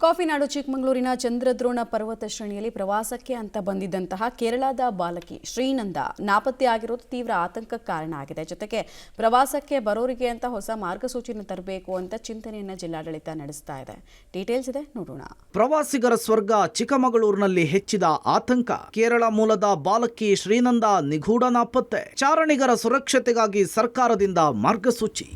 ಕಾಫಿನಾಡು ಚಿಕ್ಕಮಗಳೂರಿನ ಚಂದ್ರದ್ರೋಣ ಪರ್ವತ ಶ್ರೇಣಿಯಲ್ಲಿ ಪ್ರವಾಸಕ್ಕೆ ಅಂತ ಬಂದಿದ್ದಂತಹ ಕೇರಳದ ಬಾಲಕಿ ಶ್ರೀನಂದ ನಾಪತ್ತೆಯಾಗಿರೋದು ತೀವ್ರ ಆತಂಕಕ್ಕೆ ಕಾರಣ ಆಗಿದೆ. ಜೊತೆಗೆ ಪ್ರವಾಸಕ್ಕೆ ಬರೋರಿಗೆ ಅಂತ ಹೊಸ ಮಾರ್ಗಸೂಚಿಯನ್ನು ತರಬೇಕು ಅಂತ ಚಿಂತನೆಯನ್ನ ಜಿಲ್ಲಾಡಳಿತ ನಡೆಸ್ತಾ ಇದೆ. ಡೀಟೇಲ್ಸ್ ಇದೆ, ನೋಡೋಣ. ಪ್ರವಾಸಿಗರ ಸ್ವರ್ಗ ಚಿಕ್ಕಮಗಳೂರಿನಲ್ಲಿ ಹೆಚ್ಚಿದ ಆತಂಕ. ಕೇರಳ ಮೂಲದ ಬಾಲಕಿ ಶ್ರೀನಂದ ನಿಗೂಢ ನಾಪತ್ತೆ. ಚಾರಣಿಗರ ಸುರಕ್ಷತೆಗಾಗಿ ಸರ್ಕಾರದಿಂದ ಮಾರ್ಗಸೂಚಿ.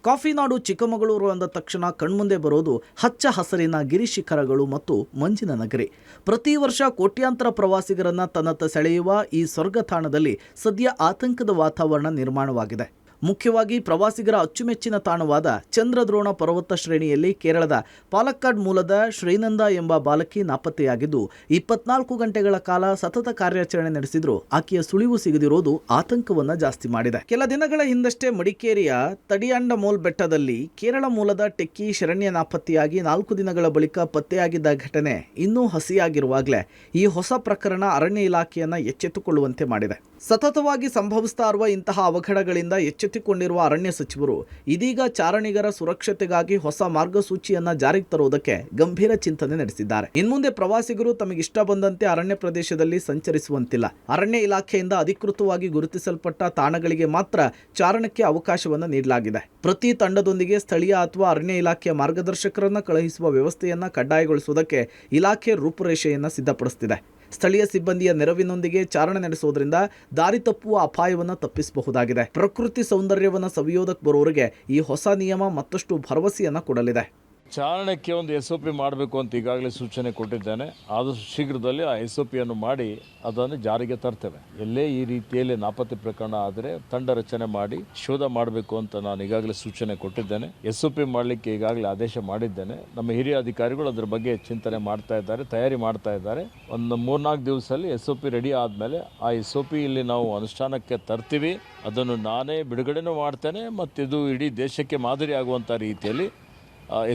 ಕಾಫಿನಾಡು ಚಿಕ್ಕಮಗಳೂರು ಅಂದ ತಕ್ಷಣ ಕಣ್ಮುಂದೆ ಬರೋದು ಹಚ್ಚ ಹಸರಿನ ಗಿರಿಶಿಖರಗಳು ಮತ್ತು ಮಂಜಿನ ನಗರಿ. ಪ್ರತಿ ವರ್ಷ ಕೋಟ್ಯಾಂತರ ಪ್ರವಾಸಿಗರನ್ನ ತನ್ನತ್ತ ಸೆಳೆಯುವ ಈ ಸ್ವರ್ಗ ತಾಣದಲ್ಲಿ ಸದ್ಯ ಆತಂಕದ ವಾತಾವರಣ ನಿರ್ಮಾಣವಾಗಿದೆ. ಮುಖ್ಯವಾಗಿ ಪ್ರವಾಸಿಗರ ಅಚ್ಚುಮೆಚ್ಚಿನ ತಾಣವಾದ ಚಂದ್ರದ್ರೋಣ ಪರ್ವತ ಶ್ರೇಣಿಯಲ್ಲಿ ಕೇರಳದ ಪಾಲಕ್ಕಾಡ್ ಮೂಲದ ಶ್ರೀನಂದ ಎಂಬ ಬಾಲಕಿ ನಾಪತ್ತೆಯಾಗಿದ್ದು 24 ಗಂಟೆಗಳ ಕಾಲ ಸತತ ಕಾರ್ಯಾಚರಣೆ ನಡೆಸಿದ್ರು ಆಕೆಯ ಸುಳಿವು ಸಿಗದಿರೋದು ಆತಂಕವನ್ನ ಜಾಸ್ತಿ ಮಾಡಿದೆ. ಕೆಲ ದಿನಗಳ ಹಿಂದಷ್ಟೇ ಮಡಿಕೇರಿಯ ತಡಿಯಾಂಡಮೋಲ್ ಬೆಟ್ಟದಲ್ಲಿ ಕೇರಳ ಮೂಲದ ಟೆಕ್ಕಿ ಶರಣ್ಯ ನಾಪತ್ತೆಯಾಗಿ 4 ದಿನಗಳ ಬಳಿಕ ಪತ್ತೆಯಾಗಿದ್ದ ಘಟನೆ ಇನ್ನೂ ಹಸಿಯಾಗಿರುವಾಗಲೇ ಈ ಹೊಸ ಪ್ರಕರಣ ಅರಣ್ಯ ಇಲಾಖೆಯನ್ನ ಎಚ್ಚೆತ್ತುಕೊಳ್ಳುವಂತೆ ಮಾಡಿದೆ. ಸತತವಾಗಿ ಸಂಭವಿಸ್ತಾ ಇರುವ ಇಂತಹ ಅವಘಡಗಳಿಂದ ಎಚ್ಚೆತ್ತುಕೊಂಡಿರುವ ಅರಣ್ಯ ಸಚಿವರು ಇದೀಗ ಚಾರಣಿಗರ ಸುರಕ್ಷತೆಗಾಗಿ ಹೊಸ ಮಾರ್ಗಸೂಚಿಯನ್ನ ಜಾರಿಗೆ ತರುವುದಕ್ಕೆ ಗಂಭೀರ ಚಿಂತನೆ ನಡೆಸಿದ್ದಾರೆ. ಇನ್ಮುಂದೆ ಪ್ರವಾಸಿಗರು ತಮಗಿಷ್ಟ ಬಂದಂತೆ ಅರಣ್ಯ ಪ್ರದೇಶದಲ್ಲಿ ಸಂಚರಿಸುವಂತಿಲ್ಲ. ಅರಣ್ಯ ಇಲಾಖೆಯಿಂದ ಅಧಿಕೃತವಾಗಿ ಗುರುತಿಸಲ್ಪಟ್ಟ ತಾಣಗಳಿಗೆ ಮಾತ್ರ ಚಾರಣಕ್ಕೆ ಅವಕಾಶವನ್ನು ನೀಡಲಾಗಿದೆ. ಪ್ರತಿ ತಂಡದೊಂದಿಗೆ ಸ್ಥಳೀಯ ಅಥವಾ ಅರಣ್ಯ ಇಲಾಖೆಯ ಮಾರ್ಗದರ್ಶಕರನ್ನ ಕಳುಹಿಸುವ ವ್ಯವಸ್ಥೆಯನ್ನ ಕಡ್ಡಾಯಗೊಳಿಸುವುದಕ್ಕೆ ಇಲಾಖೆ ರೂಪುರೇಷೆಯನ್ನ ಸಿದ್ಧಪಡಿಸುತ್ತಿದೆ. ಸ್ಥಳೀಯ ಸಿಬ್ಬಂದಿಯ ನೆರವಿನೊಂದಿಗೆ ಚಾರಣ ನಡೆಸುವುದರಿಂದ ದಾರಿ ತಪ್ಪುವ ಅಪಾಯವನ್ನು ತಪ್ಪಿಸಬಹುದಾಗಿದೆ. ಪ್ರಕೃತಿ ಸೌಂದರ್ಯವನ್ನು ಸವಿಯೋದಕ್ಕೆ ಬರೋರಿಗೆ ಈ ಹೊಸ ನಿಯಮ ಮತ್ತಷ್ಟು ಭರವಸೆಯನ್ನು ಕೊಡಲಿದೆ. ಚಾರಣಕ್ಕೆ ಒಂದು SOP ಮಾಡಬೇಕು ಅಂತ ಈಗಾಗಲೇ ಸೂಚನೆ ಕೊಟ್ಟಿದ್ದೇನೆ. ಆದಷ್ಟು ಶೀಘ್ರದಲ್ಲಿ ಆ SOPಯನ್ನು ಮಾಡಿ ಅದನ್ನು ಜಾರಿಗೆ ತರ್ತೇವೆ. ಎಲ್ಲೇ ಈ ರೀತಿಯಲ್ಲಿ ನಾಪತ್ತೆ ಪ್ರಕರಣ ಆದರೆ ತಂಡ ರಚನೆ ಮಾಡಿ ಶೋಧ ಮಾಡಬೇಕು ಅಂತ ನಾನು ಈಗಾಗಲೇ ಸೂಚನೆ ಕೊಟ್ಟಿದ್ದೇನೆ. SOP ಮಾಡಲಿಕ್ಕೆ ಈಗಾಗಲೇ ಆದೇಶ ಮಾಡಿದ್ದೇನೆ. ನಮ್ಮ ಹಿರಿಯ ಅಧಿಕಾರಿಗಳು ಅದರ ಬಗ್ಗೆ ಚಿಂತನೆ ಮಾಡ್ತಾ ಇದ್ದಾರೆ, ತಯಾರಿ ಮಾಡ್ತಾ ಇದ್ದಾರೆ. ಒಂದು 3-4 ದಿವಸದಲ್ಲಿ SOP ರೆಡಿ ಆದಮೇಲೆ ಆ SOP ಇಲ್ಲಿ ನಾವು ಅನುಷ್ಠಾನಕ್ಕೆ ತರ್ತೀವಿ. ಅದನ್ನು ನಾನೇ ಬಿಡುಗಡೆನೂ ಮಾಡ್ತೇನೆ ಮತ್ತು ಇದು ಇಡೀ ದೇಶಕ್ಕೆ ಮಾದರಿ ಆಗುವಂಥ ರೀತಿಯಲ್ಲಿ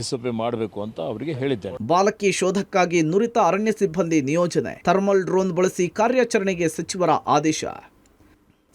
SOP ಮಾಡಬೇಕು ಅಂತ ಅವರಿಗೆ ಹೇಳಿದ್ದೇನೆ. ಬಾಲಕಿ ಶೋಧಕ್ಕಾಗಿ ನುರಿತ ಅರಣ್ಯ ಸಿಬ್ಬಂದಿ ನಿಯೋಜನೆ, ಥರ್ಮಲ್ ಡ್ರೋನ್ ಬಳಸಿ ಕಾರ್ಯಾಚರಣೆಗೆ ಸಚಿವರ ಆದೇಶ.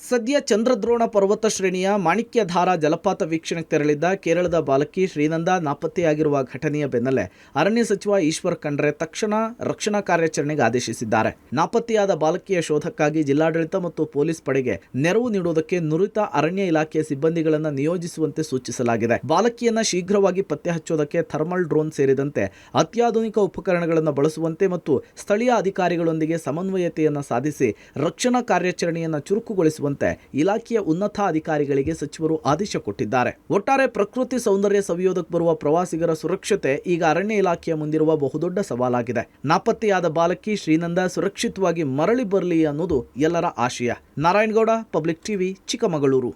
ಸದ್ಯ ಚಂದ್ರದ್ರೋಣ ಪರ್ವತ ಶ್ರೇಣಿಯ ಮಾಣಿಕ್ಯಧಾರ ಜಲಪಾತ ವೀಕ್ಷಣೆಗೆ ತೆರಳಿದ್ದ ಕೇರಳದ ಬಾಲಕಿ ಶ್ರೀನಂದ ನಾಪತ್ತೆಯಾಗಿರುವ ಘಟನೆಯ ಬೆನ್ನಲ್ಲೇ ಅರಣ್ಯ ಸಚಿವ ಈಶ್ವರ್ ಖಂಡ್ರೆ ತಕ್ಷಣ ರಕ್ಷಣಾ ಕಾರ್ಯಾಚರಣೆಗೆ ಆದೇಶಿಸಿದ್ದಾರೆ. ನಾಪತ್ತೆಯಾದ ಬಾಲಕಿಯ ಶೋಧಕ್ಕಾಗಿ ಜಿಲ್ಲಾಡಳಿತ ಮತ್ತು ಪೊಲೀಸ್ ಪಡೆಗೆ ನೆರವು ನೀಡುವುದಕ್ಕೆ ನುರಿತ ಅರಣ್ಯ ಇಲಾಖೆಯ ಸಿಬ್ಬಂದಿಗಳನ್ನು ನಿಯೋಜಿಸುವಂತೆ ಸೂಚಿಸಲಾಗಿದೆ. ಬಾಲಕಿಯನ್ನ ಶೀಘ್ರವಾಗಿ ಪತ್ತೆ ಹಚ್ಚುವುದಕ್ಕೆ ಥರ್ಮಲ್ ಡ್ರೋನ್ ಸೇರಿದಂತೆ ಅತ್ಯಾಧುನಿಕ ಉಪಕರಣಗಳನ್ನು ಬಳಸುವಂತೆ ಮತ್ತು ಸ್ಥಳೀಯ ಅಧಿಕಾರಿಗಳೊಂದಿಗೆ ಸಮನ್ವಯತೆಯನ್ನು ಸಾಧಿಸಿ ರಕ್ಷಣಾ ಕಾರ್ಯಾಚರಣೆಯನ್ನು ಚುರುಕುಗೊಳಿಸುವಂತೆ ಇಲಾಖೆಯ ಉನ್ನತ ಅಧಿಕಾರಿಗಳಿಗೆ ಸಚಿವರು ಆದೇಶ ಕೊಟ್ಟಿದ್ದಾರೆ. ಒಟ್ಟಾರೆ ಪ್ರಕೃತಿ ಸೌಂದರ್ಯ ಸವಿಯೋದಕ್ಕೆ ಬರುವ ಪ್ರವಾಸಿಗರ ಸುರಕ್ಷತೆ ಈಗ ಅರಣ್ಯ ಇಲಾಖೆಯ ಮುಂದಿರುವ ಬಹುದೊಡ್ಡ ಸವಾಲಾಗಿದೆ. ನಾಪತ್ತೆಯಾದ ಬಾಲಕಿ ಶ್ರೀನಂದ ಸುರಕ್ಷಿತವಾಗಿ ಮರಳಿ ಬರಲಿ ಅನ್ನೋದು ಎಲ್ಲರ ಆಶಯ. Narayanagowda, public TV, Chikkamagaluru.